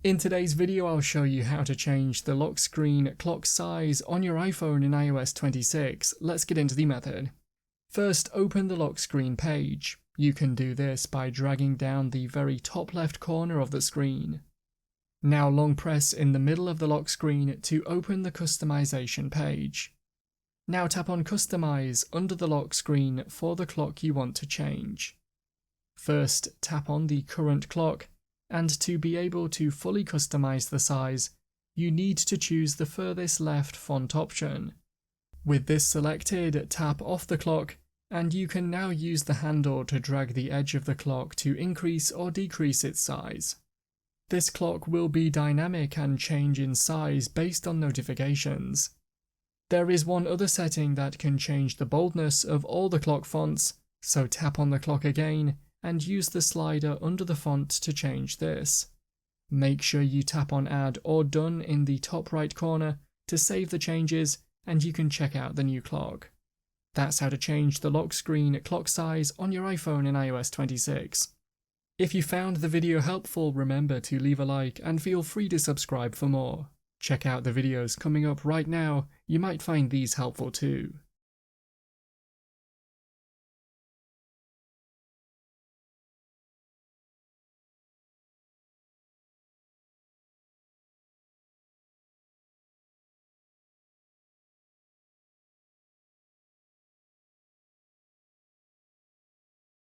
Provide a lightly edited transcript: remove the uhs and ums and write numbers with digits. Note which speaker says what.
Speaker 1: In today's video, I'll show you how to change the lock screen clock size on your iPhone in iOS 26. Let's get into the method. First, open the lock screen page. You can do this by dragging down the very top left corner of the screen. Now long press in the middle of the lock screen to open the customization page. Now tap on Customize under the lock screen for the clock you want to change. First, tap on the current clock, and to be able to fully customize the size, you need to choose the furthest left font option. With this selected, tap off the clock, and you can now use the handle to drag the edge of the clock to increase or decrease its size. This clock will be dynamic and change in size based on notifications. There is one other setting that can change the boldness of all the clock fonts, so tap on the clock again and use the slider under the font to change this. Make sure you tap on Add or Done in the top right corner to save the changes, and you can check out the new clock. That's how to change the lock screen clock size on your iPhone in iOS 26. If you found the video helpful, remember to leave a like and feel free to subscribe for more. Check out the videos coming up right now, you might find these helpful too.